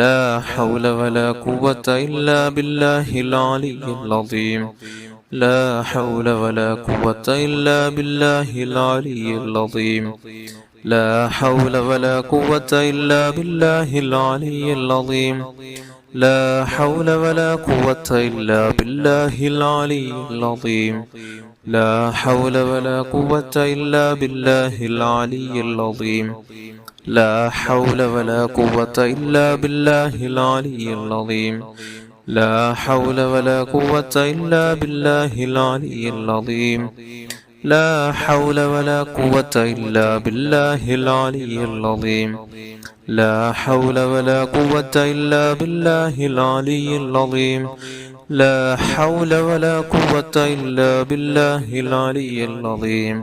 لا حول ولا قوة إلا بالله العلي العظيم لا حول ولا قوة إلا بالله العلي العظيم لا حول ولا قوة إلا بالله العلي العظيم لا حول ولا قوة إلا بالله العلي العظيم لا حول ولا قوة إلا بالله العلي العظيم لا حول ولا قوة إلا بالله العلي العظيم لا حول ولا قوة إلا بالله العلي العظيم لا حول ولا قوة إلا بالله العلي العظيم لا حول ولا قوة إلا بالله العلي العظيم لا حول ولا قوة إلا بالله العلي العظيم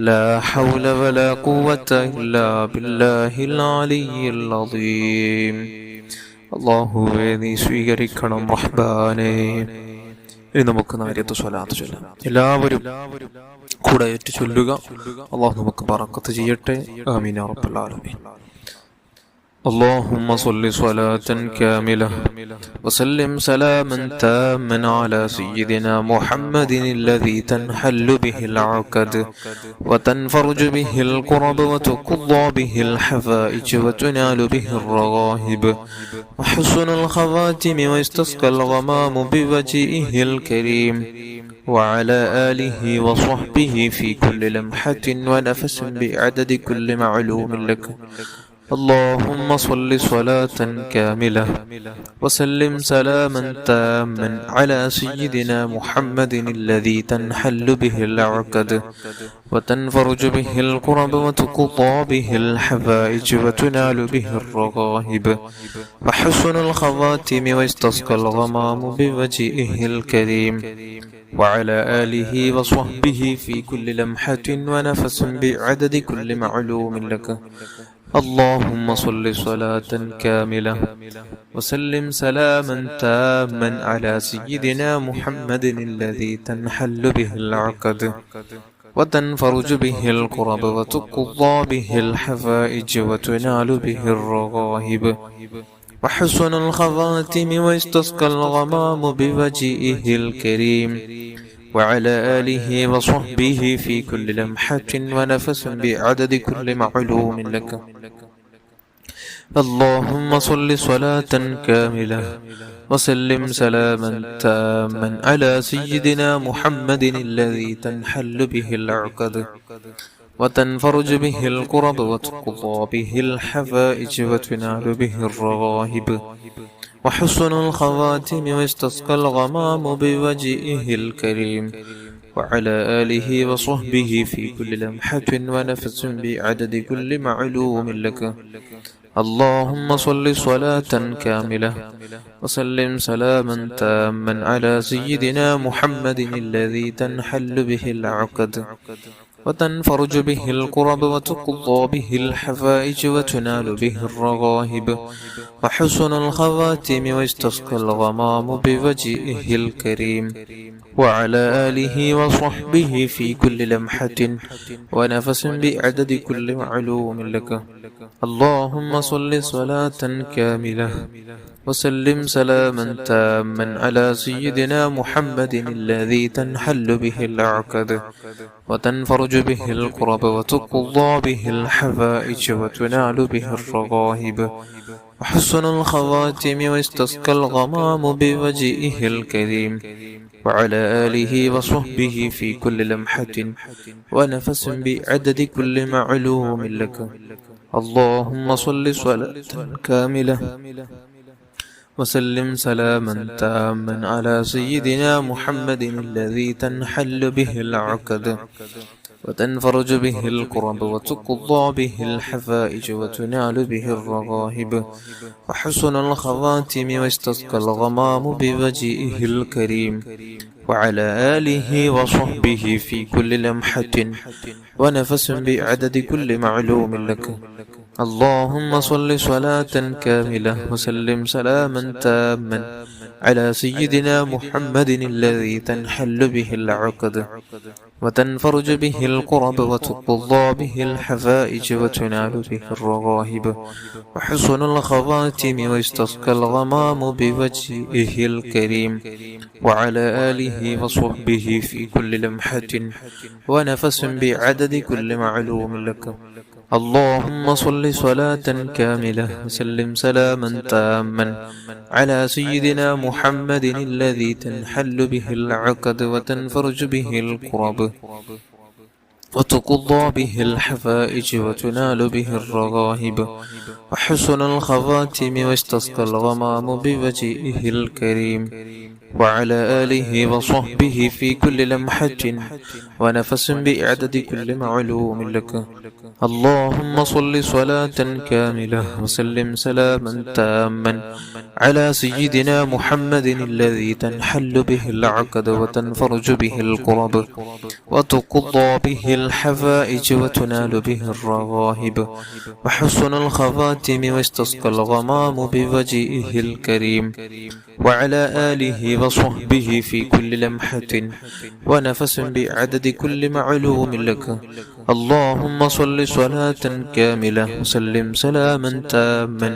لا حول ولا قوة إلا بالله العلي العظيم അല്ലാഹുവേ നീ സ്വീകരിക്കണം റഹ്മാനേ. ഇനി നമുക്ക് നാരിയത്ത് സ്വലാത്ത് ചൊല്ലാം. എല്ലാവരും കൂടെ ഏറ്റു ചൊല്ലുക. അല്ലാഹു നമുക്ക് ബറക്കത്ത് ചെയ്യട്ടെ. ആമീൻ യാ റബ്ബൽ ആലമീൻ. اللهم صل صلاة كاملة وسلم سلاما تاما على سيدنا محمد الذي تنحل به العقد وتنفرج به الكرب وتقضى به الحفائج وتنال به الرغائب وحسن الخواتم ويستسقى الغمام بوجهه الكريم وعلى آله وصحبه في كل لمحة ونفس بعدد كل معلوم لك. اللهم صل صلاة كاملة وسلم سلاما تاما على سيدنا محمد الذي تنحل به العقد وتنفرج به الكرب وتقضى به الحفائج وتنال به الرغائب وحسن الخواتم ويستسقى الغمام بوجهه الكريم وعلى آله وصحبه في كل لمحة ونفس بعدد كل معلوم لك. اللهم صل صلاة كاملة وسلم سلاما تاما على سيدنا محمد الذي تنحل به العقد وتنفرج به الكرب وتقضى به الحفائج وتنال به الرغائب وحسن الخواتم ويستسقى الغمام بوجهه الكريم وعلى آله وصحبه في كل لمحة ونفس بعدد كل معلوم لك. اللهم صل صلاة كاملة وسلم سلاما تاما على سيدنا محمد الذي تنحل به العقد وتنفرج به الكرب وتقضى به الحفائج وتنال به الرغائب وحسن الخواتم ويستسقى الغمام بوجهه الكريم وعلى آله وصحبه في كل لمحة ونفس بعدد كل معلوم لك. اللهم صل صلاة كاملة وسلم سلاما تاما على سيدنا محمد الذي تنحل به العقد وتنفرج به الكرب وتقضى به الحفائج وتنال به الرغائب وحسن الخواتم ويستسقى الغمام بوجهه الكريم وعلى آله وصحبه في كل لمحة ونفس بعدد كل معلوم لك. اللهم صل صلاة كاملة وسلم سلاما تاما على سيدنا محمد الذي تنحل به العقد وتنفرج به الكرب وتقضى به الحفائج وتنال به الرغائب وحسن الخواتم ويستسقى الغمام بوجهه الكريم وعلى آله وصحبه في كل لمحة ونفس بعدد كل معلوم لك. اللهم صل صلاة كاملة وسلم سلاما تاما على سيدنا محمد الذي تنحل به العقد وتنفرج به الكرب وتقضى به الحفائج وتنال به الرغائب وحسن الخواتم ويستسقى الغمام بوجهه الكريم وعلى آله وصحبه في كل لمحة ونفس بعدد كل معلوم لك. اللهم صل صلاة كاملة وسلم سلاما تاما على سيدنا محمد الذي تنحل به العقد وتنفرج به الكرب وتقضى به الحفائج وتنال به الرغائب وحسن الخواتم ويستسقى الغمام بوجهه الكريم وعلى آله وصحبه في كل لمحة ونفس بعدد كل معلوم لك. اللهم صل صلاة كاملة وسلم سلاما تاما على سيدنا محمد الذي تنحل به العقد وتنفرج به الكرب وتقضى به الحفائج وتنال به الرغائب وحسن الخواتم واستسقى الغمام بوجهه الكريم وعلى آله وصحبه في كل لمحة ونفس بعدد كل معلوم لك. اللهم صل صلاة كاملة وسلم سلاما تاما على سيدنا محمد الذي تنحل به العقد وتنفرج به الكرب وتقضى به الحفائج وتنال به الرغائب وحسن الخواتم واستسقى الغمام بوجهه الكريم وعلى آله وصحبه في كل لمحة ونفس بعدد كل معلوم لك. اللهم صل صلاة كاملة وسلم سلاما تاما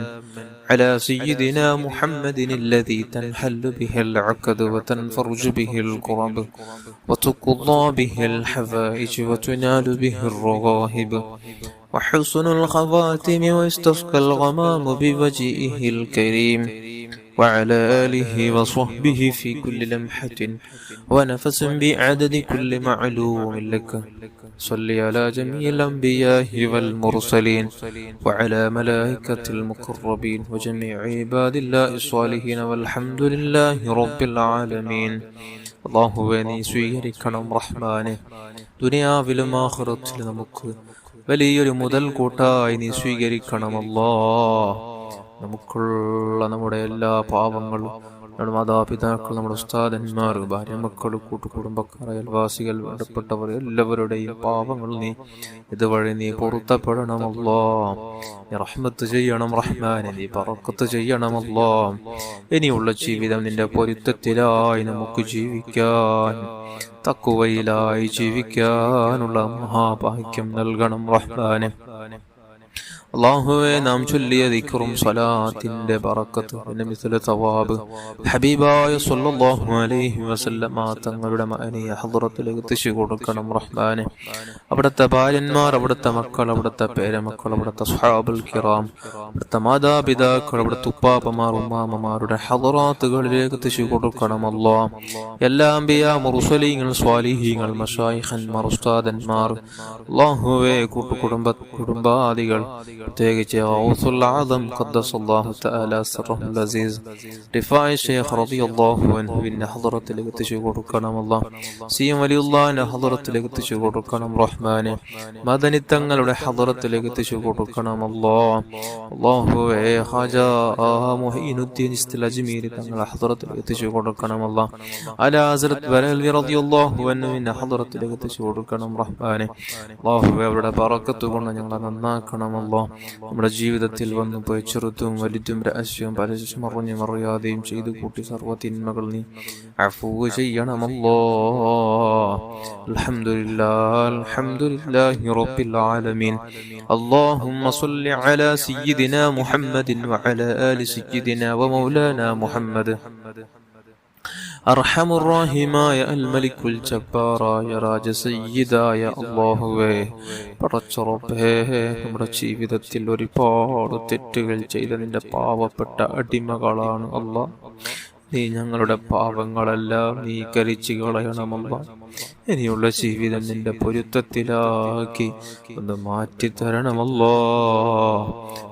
على سيدنا محمد الذي تنحل به العقد وتنفرج به الكرب وتقضى به الحفائج وتنال به الرغائب وحسن الخواتم واستسقى الغمام بوجهه الكريم وعلى آله وصحبه في كل لمحة ونفس بعدد كل معلوم لك. صل على جميع الأنبياء والمرسلين وعلى ملائكة المقربين وجميع عباد الله الصالحين والحمد لله رب العالمين. അല്ലാഹുവേ, നീ സ്വീകരിക്കണം റഹ്മാനെ. ദുനിയാവിലും ആഖിറത്തിലും നമുക്ക് വലിയൊരു മുതൽ കൂട്ടായി നീ സ്വീകരിക്കണം അല്ലാഹ്. നമുക്കുള്ള നമ്മുടെ എല്ലാ പാപങ്ങളും, നമ്മുടെ മാതാപിതാക്കൾ, നമ്മുടെ ഉസ്താദന്മാർ, ഭാര്യ, മക്കൾ, കൂട്ടുകുടുംബക്കാർ, അയൽവാസികൾ, വേണ്ടപ്പെട്ടവർ എല്ലാവരുടെയും പാപങ്ങൾ നീ ഇതുവഴി നീ പൊറുത്തപ്പെടണമല്ലോ. നീ റഹ്മത്ത് ചെയ്യണം റഹ്മാനെ, നീ ബറക്കത്ത് ചെയ്യണമല്ലോ. ഇനിയുള്ള ജീവിതം നിന്റെ പൊരുത്തത്തിലായി നമുക്ക് ജീവിക്കാൻ, തഖ്വയിലായി ജീവിക്കാനുള്ള മഹാഭാഗ്യം നൽകണം റഹ്മാനെ. അല്ലാഹുവേ, നാം ചൊല്ലിയ ദിക്റും സ്വലാത്തിന്റെ ബറക്കത്ത് മിസ്ല തവാബ് ഹബീബായ സ്വല്ലല്ലാഹു അലൈഹി വസല്ലമ തങ്ങളുടെ മഅനിയ ഹദ്റത്തിലേക്ക് എത്തിച്ചു കൊടുക്കണം റഹ്മാനെ. അവിടുത്തെ ഭാര്യന്മാർ, അവിടുത്തെ മക്കൾ, അവിടുത്തെ പേരമക്കൾ, അവിടുത്തെ സ്വഹാബുൽ കിറാം, അവിടുത്തെ മാതാപിതാക്കൾ, അവിടുത്തെ ഉപ്പാപ്പമാർ, ഉമ്മാമ്മമാരുടെ ഹദ്റാത്തുകളിലേക്ക് എത്തിച്ചു കൊടുക്കണം അല്ലാഹ്. എല്ലാ അംബിയാ, മുർസലീങ്ങൾ, സ്വാലിഹീങ്ങൾ, മശായിഖന്മാർ, ഉസ്താദന്മാർ, അല്ലാഹുവേ, കുടുംബാദികൾ, പ്രത്യേകിച്ച് ഗൗസുൽ ആദം ഖദ്ദസല്ലാഹു തആല സിർറുൽ അസീസ് റിഫായി ശൈഖ് റളിയല്ലാഹു അൻഹുവിന്റെ ഹദ്റത്തിലേക്ക് എത്തിച്ചു കൊടുക്കണം അല്ലാഹ്. സിയം വലിയുള്ളാഹിന്റെ ഹദ്റത്തിലേക്ക് എത്തിച്ചു കൊടുക്കണം റഹ്മാനെ. മദനി തങ്ങളുടെ ഹദ്റത്തിലേക്ക് എത്തിച്ചു കൊടുക്കണം അല്ലാഹ്. അല്ലാഹുവേ, ഹാജ മുഈനുദ്ദീൻ ഇസ്തിൽ അജ്മീരി തങ്ങളുടെ ഹദ്റത്തിലേക്ക് എത്തിച്ചു കൊടുക്കണം അല്ലാഹ്. അലാ ഹസ്രത്ത് ബറൽവി റളിയല്ലാഹു അൻഹുവിന്റെ ഹദ്റത്തിലേക്ക് എത്തിച്ചു കൊടുക്കണം റഹ്മാനെ. അല്ലാഹുവേ, അവരുടെ ബറക്കത്ത് കൊണ്ട് ഞങ്ങളെ നന്നാക്കണം അല്ലാഹ്. നമ്മുടെ ജീവിതത്തിൽ വന്നു പോയി ചെറുതും വലുതും രഹസ്യവും പരസ്യം അറിഞ്ഞും അറിയാതെയും ചെയ്തു കൂട്ടി സർവ്വ തിന്മകൾ നീ അഫൂ ചെയ്യണമല്ലോ. അൽഹംദുലില്ലാഹി റബ്ബിൽ ആലമീൻ. اللهم صل على سيدنا محمد وعلى آل سيدنا ومولانا محمد. അർഹമുറാഹിമായ അൽ മലിക്കുൽ ജബ്ബാറായ രാജ സയ്യിദായ അല്ലാഹുവേ, പടച്ച റബ്ബേ, നമ്മുടെ ജീവിതത്തിൽ ഒരുപാട് തെറ്റുകൾ ചെയ്ത നിന്റെ പാവപ്പെട്ട അടിമകളാണ് അല്ലാഹ്. നീ ഞങ്ങളുടെ പാപങ്ങളെല്ലാം നീ കരിച്ചു കളയണമല്ല. ഇനിയുള്ള ജീവിതം നിന്റെ പൊരുത്തത്തിലാക്കി ഒന്ന് മാറ്റിത്തരണമല്ലോ.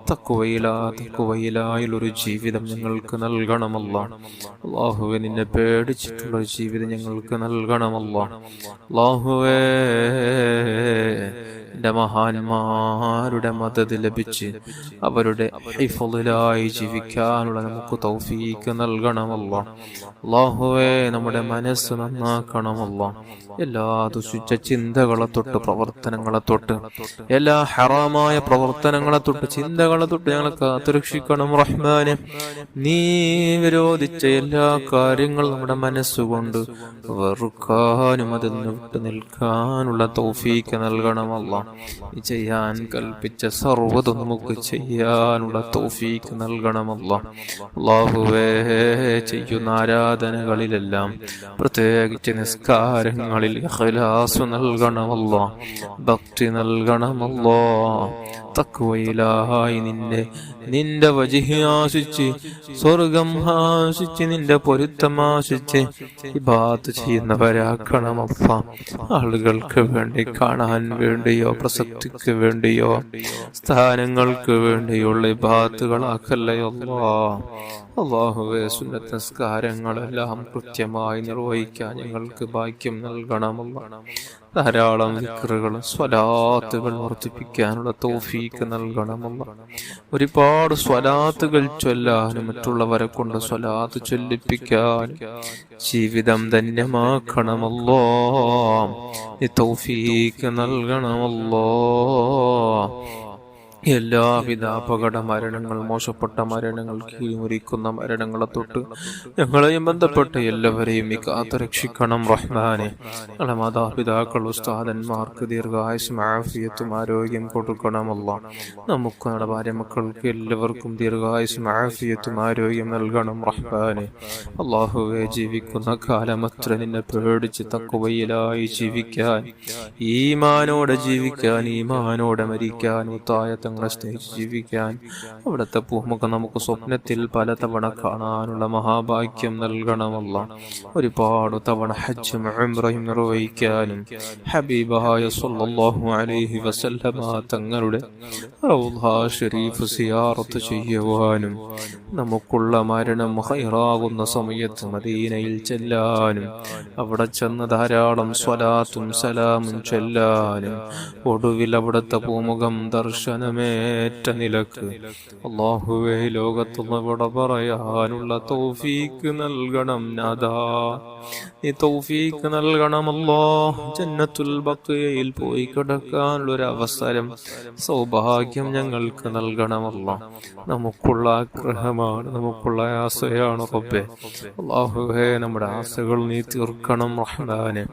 തഖ്വയിലായൊരു ജീവിതം ഞങ്ങൾക്ക് നൽകണമല്ലോ. അല്ലാഹുവേ, നിന്നെ പേടിച്ചിട്ടുള്ള ജീവിതം ഞങ്ങൾക്ക് നൽകണമല്ലോ. അല്ലാഹുവേ, നിന്റെ മഹാന്മാരുടെ മദദ് ലഭിച്ച് അവരുടെ ഹിഫ്ളിലായി ജീവിക്കാനുള്ള നമുക്ക് തൗഫീഖ് നൽകണമല്ലോ. അല്ലാഹുവേ, നമ്മുടെ മനസ്സ് നന്നാക്കണമല്ലോ. എല്ലാ ദുഷിച്ച ചിന്തകളെ തൊട്ട് പ്രവർത്തനങ്ങളെ തൊട്ട് എല്ലാ ഹറാമായ പ്രവർത്തനങ്ങളെ തൊട്ട് ചിന്തകളെ തൊട്ട് ഞങ്ങളെ കാത്തുരക്ഷിക്കണം റഹ്മാനെ. നീ വിരോധിച്ച എല്ലാ കാര്യങ്ങളും നമ്മുടെ മനസ്സുകൊണ്ട് വെറുക്കാനും അതിൽ നിന്ന് വിട്ടു നിൽക്കാനുള്ള തൗഫീക്ക് നൽകണം അല്ലാഹ്. നീ ചെയ്യാൻ കൽപ്പിച്ച സർവ്വതും നമുക്ക് ചെയ്യാനുള്ള തൗഫീക്ക് നൽകണം അല്ലാഹ്. അല്ലാഹുവേ, ചെയ്യുന്ന ആരാധനകളിലെല്ലാം പ്രത്യേകിച്ച് നിസ്കാരങ്ങളിൽ ഇഖ്ലാസ് നൽകണമല്ലോ, ഭക്തി നൽകണമല്ലോ. തഖ്വയിലായി നിന്റെ വജ്ഹ് ആശിച്ച്, സ്വർഗം ആശിച്ച്, നിന്റെ പൊരുത്തം ആശിച്ച് ഇബാദത്ത് ചെയ്യുന്നവരാക്കണമല്ലാ. ആളുകൾക്ക് വേണ്ടി, കാണാൻ വേണ്ടിയോ പ്രസക്തിക്ക് വേണ്ടിയോ സ്ഥാനങ്ങൾക്ക് വേണ്ടിയുള്ള ഇബാദത്തുകളാക്കല്ലേ അല്ലാഹ്. അല്ലാഹുവേ, സുന്നത്ത് നിസ്കാരങ്ങളെല്ലാം കൃത്യമായി നിർവഹിക്കാൻ ഞങ്ങൾക്ക് ഭാഗ്യം നൽകണമല്ലാ. ധാരാളം ദിക്റുകൾ, സ്വലാത്തുകൾ വർദ്ധിപ്പിക്കാനുള്ള തൗഫീക്ക് നൽകണമല്ലാ. ഒരുപാട് സ്വലാത്തുകൾ ചൊല്ലാനും മറ്റുള്ളവരെ കൊണ്ട് സ്വലാത്ത് ചൊല്ലിപ്പിക്കാനും ജീവിതം ധന്യമാക്കണമല്ലോ. ഈ തൗഫീക്ക് നൽകണമല്ലോ. എല്ലാവിധ അപകട മരണങ്ങൾ, മോശപ്പെട്ട മരണങ്ങൾ, കീഴ്മുറിക്കുന്ന മരണങ്ങളെ തൊട്ട് ഞങ്ങളെയും ബന്ധപ്പെട്ട് എല്ലാവരെയും നീ കാത്തുരക്ഷിക്കണം റഹ്മാനെ. ഞങ്ങളെ മാതാപിതാക്കൾ, ഉസ്താദന്മാർക്ക് ദീർഘായുസ്സും ആഫിയത്തും ആരോഗ്യം കൊടുക്കണമല്ലാ. നമുക്ക് നമ്മുടെ ഭാര്യ മക്കൾക്ക് എല്ലാവർക്കും ദീർഘായുസ്സും ആഫിയത്തും ആരോഗ്യം നൽകണം റഹ്മാനെ. അല്ലാഹുവേ, ജീവിക്കുന്ന കാലമത്ര നിന്നെ പേടിച്ച് തഖ്വയിലായി ജീവിക്കാൻ, ഈമാനോടെ ജീവിക്കാൻ, ഈമാനോടെ മരിക്കാൻ, മുത്തായ തങ്ങളെ സ്നേഹിച്ച് ജീവിക്കാൻ അവിടുത്തെ പൂമുഖം നമുക്ക് സ്വപ്നത്തിൽ പലതവണ കാണാനുള്ള മഹാഭാഗ്യം നൽകണമല്ല. ഒരുപാട് തവണ ഹജ്ജും ഉംറയും നിർവഹിക്കാനും ഹബീബായ സ്വല്ലല്ലാഹു അലൈഹി വസല്ലമ തങ്ങളുടെ റൗള ശരീഫ് സിയാറത്ത് ചെയ്യുവാനും നമുക്കുള്ള മരണം ഖൈറാകുന്ന സമയത്ത് മദീനയിൽ ചെല്ലാനും അവിടെ ചെന്ന് ധാരാളം സ്വലാത്തും സലാമും ചൊല്ലാനും ഒടുവിൽ അവിടുത്തെ പൂമുഖം ദർശനമേറ്റ നിലക്ക് അല്ലാഹുവേ ലോകത്തുനിന്ന് വിട പറയാനുള്ള തൗഫീക്ക് നൽകണം നാഥാ. നീ തൗഫീക്ക് നൽകണമല്ലോ. ജന്നത്തുൽ ബഖിയയിൽ പോയി കിടക്കാനുള്ള ഒരു അവസരം, സൗഭാഗ്യം ഞങ്ങൾക്ക് നൽകണമല്ലോ. നമുക്കുള്ള ആഗ്രഹമാണ്, നമുക്കുള്ള ആശയാണ് റബ്ബേ. അല്ലാഹുവേ, നമ്മുടെ ആശകൾ നീ തീർക്കണം റഹ്മാനെ.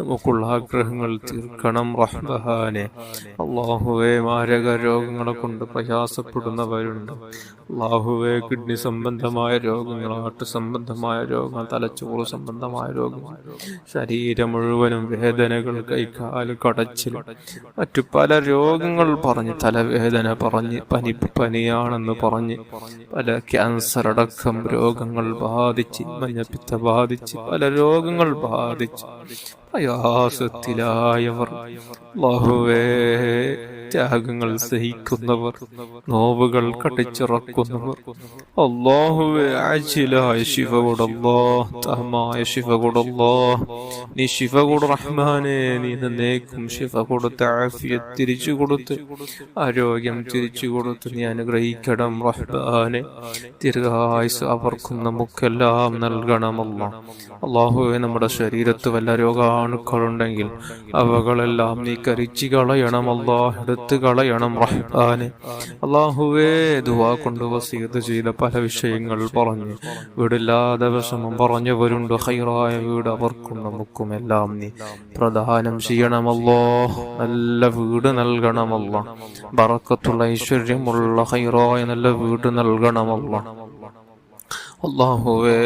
നമുക്കുള്ള ആഗ്രഹങ്ങൾ തീർക്കണം റഹ്മാനെ. അല്ലാഹുവേ, മാരക രോഗങ്ങളെ കൊണ്ട് പ്രയാസപ്പെടുന്നവരുണ്ട്. അല്ലാഹുവേ, കിഡ്നി സംബന്ധമായ രോഗങ്ങൾ, ഹാർട്ട് സംബന്ധമായ രോഗങ്ങൾ, തലച്ചോറ് സംബന്ധമായ രോഗങ്ങൾ, ശരീരം മുഴുവനും വേദനകൾ, കൈകാല് കടച്ചിൽ, മറ്റു പല രോഗങ്ങൾ പറഞ്ഞ്, തലവേദന പറഞ്ഞ്, പനിയാണെന്ന് പറഞ്ഞ്, പല ക്യാൻസർ അടക്കം രോഗങ്ങൾ ബാധിച്ച്, മഞ്ഞപ്പിത്ത ബാധിച്ച്, പല രോഗങ്ങൾ ബാധിച്ച് പ്രയാസത്തിലായവർ, അല്ലാഹുവേ, ത്യാഗങ്ങൾ സഹിക്കുന്നവർ, നോവുകൾ കടിച്ചിറക്കുന്നവർ, അല്ലാഹുവേ, ആജിലായ ശിഫ കൊടുല്ലോ, തഹമായ ശിഫ കൊടുല്ലോ. നീ ശിഫ കൊടു റഹ്മാനെ. നീ നന്നേക്കും ശിഫ കൊടുത്ത്, ആഫിയത്ത് തിരിച്ചു കൊടുത്ത്, ആരോഗ്യം തിരിച്ചു കൊടുത്ത് നീ അനുഗ്രഹിക്കണം റഹ്മാനെ. ദീർഘായുസ് അവർക്കും നമുക്കെല്ലാം നൽകണമല്ലോ. അല്ലാഹുവേ, നമ്മുടെ ശരീരത്ത് വല്ല രോഗാണുക്കളുണ്ടെങ്കിൽ അവകളെല്ലാം നീ കരിച്ചു കളയണമല്ലോ, എടുത്തു കളയണം റഹ്മാനെ. അല്ലാഹുവേ, ദുആ കൊണ്ട് വസിയത്ത് ചെയ്ത പല വിഷയങ്ങൾ പറഞ്ഞ് വീടില്ലാതെ വിഷമം പറഞ്ഞവരുണ്ട്. ഖൈറായ വീട് അവർക്കും നമുക്കും എല്ലാം നീ പ്രദാനം ചെയ്യണമല്ലോ. നല്ല വീട് നൽകണമല്ലോ. ബറക്കത്തുള്ള ഐശ്വര്യമുള്ള ഖൈറായ നല്ല വീട് നൽകണമല്ലോ. അല്ലാഹുവേ,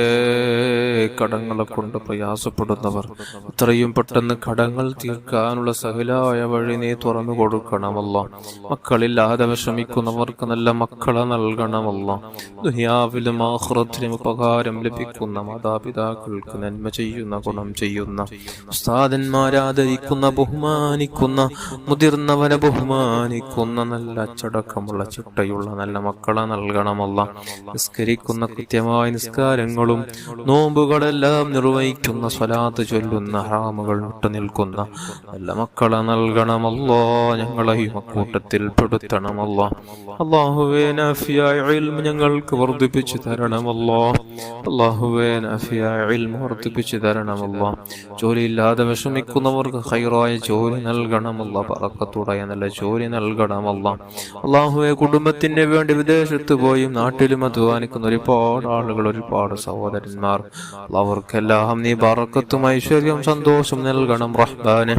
കടങ്ങളെ കൊണ്ട് പ്രയാസപ്പെടുന്നവർ എത്രയും പെട്ടെന്ന് കടങ്ങൾ തീർക്കാനുള്ള സഹലായ വഴി നീ തുറന്നു കൊടുക്കണമല്ലോ. മക്കളില്ലാതെ വിഷമിക്കുന്നവർക്ക് നല്ല മക്കളെ നൽകണമല്ലോ. ദുനിയാവിലും ആഖിറത്തിലും ഉപകാരം ലഭിക്കുന്ന, മാതാപിതാക്കൾക്ക് നന്മ ചെയ്യുന്ന, ഗുണം ചെയ്യുന്ന, ഉസ്താദന്മാരെ ആദരിക്കുന്ന, ബഹുമാനിക്കുന്ന, മുതിർന്നവനെ ബഹുമാനിക്കുന്ന, നല്ല അച്ചടക്കമുള്ള ചിട്ടയുള്ള നല്ല മക്കളെ നൽകണമല്ലോ. നിസ്കരിക്കുന്ന, കൃത്യമായ കൃത്യമായ നിസ്കാരങ്ങളും നോമ്പുകളെല്ലാം നിർവഹിക്കുന്ന, സ്വലാത്ത് ചൊല്ലുന്ന, ഹറാമുകൾ വിട്ടുനിൽക്കുന്ന നല്ല മക്കളെ നൽകണമല്ലോ. ഞങ്ങളെയും അക്കൂട്ടത്തിൽ പെടുത്തണമല്ലോ. അല്ലാഹുവേ നാഫിയായ ഇൽമ് ഞങ്ങൾക്ക് വർദ്ധിപ്പിച്ചു തരണമല്ലോ. അല്ലാഹുവേ നാഫിയായ ഇൽമ് വർദ്ധിപ്പിച്ചു തരണമല്ലോ. ജോലിയില്ലാതെ വിഷമിക്കുന്നവർക്ക് ഖൈറായ ജോലി നൽകണമല്ലോ. ബറക്കത്തുடைய നല്ല ജോലി നൽകണമല്ലോ. അല്ലാഹുവേ കുടുംബത്തിന് വേണ്ടി വിദേശത്ത് പോയി നാട്ടിലും അധ്വാനിക്കുന്ന ഒരുപാട് ആളുകൾ, ഒരുപാട് സഹോദരന്മാർ, അവർക്കെല്ലാം നീ ബറക്കത്തും ഐശ്വര്യം സന്തോഷം നൽകണം റഹ്മാനെ.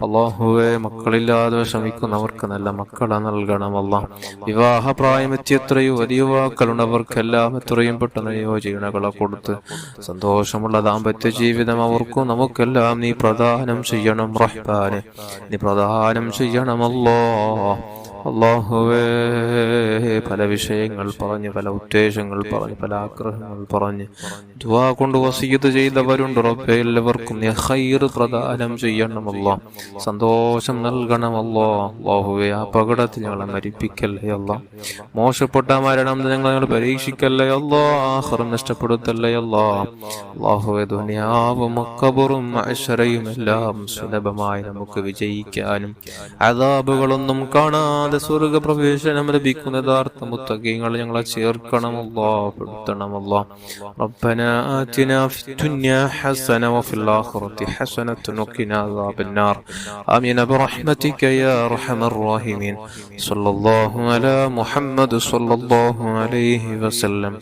അല്ലാഹുവേ മക്കളില്ലാതെ വിഷമിക്കുന്നവർക്ക് നല്ല മക്കളെ നൽകണമല്ല. വിവാഹ പ്രായമെത്തി എത്രയോ വലിയ യുവാക്കളുണ്ട്, അവർക്കെല്ലാം എത്രയും പെട്ടെന്ന് യോജനകളെ കൊടുത്ത് സന്തോഷമുള്ള ദാമ്പത്യ ജീവിതം അവർക്കും നമുക്കെല്ലാം നീ പ്രദാനം ചെയ്യണം റഹ്മാനെ. നീ പ്രദാനം ചെയ്യണമല്ലോ. അല്ലാഹുവേ പല വിഷയങ്ങൾ പറഞ്ഞ്, പല ഉദ്ദേശങ്ങൾ പറഞ്ഞ്, പല ആഗ്രഹങ്ങൾ പറഞ്ഞ് ദുആ കൊണ്ട് വസിയത്ത് ചെയ്തവരുണ്ട് റബ്ബേ. എല്ലാവർക്കും നീ ഖൈർ പ്രദാനം ചെയ്യണമല്ലോ, സന്തോഷം നൽകണമല്ലോ. അല്ലാഹുവേ അപകടത്തിൽ ഞങ്ങളെ മരിപ്പിക്കല്ലേ അല്ലാ. മോശപ്പെട്ട മരണം ഞങ്ങൾ പരീക്ഷിക്കല്ലേ അല്ലാ. ആഖിറം നഷ്ടപ്പെടുത്തല്ലേ അല്ലാ. അല്ലാഹുവേ ദുനിയാവും ഖബറും മഅ്ശറയും എല്ലാം സുലഭമായി നമുക്ക് വിജയിക്കാനും അദാബുകളൊന്നും കാണാതെ സ്വർഗ്ഗപ്രവേശനം ലഭിക്കുന്ന യഥാർത്ഥ മുത്തഖീങ്ങൾ ഞങ്ങളെ ചേർക്കണമല്ലോ, പെടുത്തണമല്ലോ. റബ്ബനാ ആതിനാ ഫിദ്ദുനിയാ ഹസന വഫിൽ ആഖിറതി ഹസനത വഖിനാ അദാബന്നാർ. ആമീൻ ബിറഹ്മതിക യാ അർഹമർ റഹീമീൻ. സ്വല്ലല്ലാഹു അലാ മുഹമ്മദ് സ്വല്ലല്ലാഹു അലൈഹി വസല്ലം.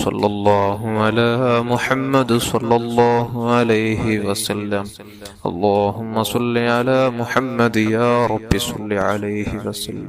സ്വല്ലല്ലാഹു അലാ മുഹമ്മദ് സ്വല്ലല്ലാഹു അലൈഹി വസല്ലം. اللهم صل على محمد يا رب صل عليه وسلم.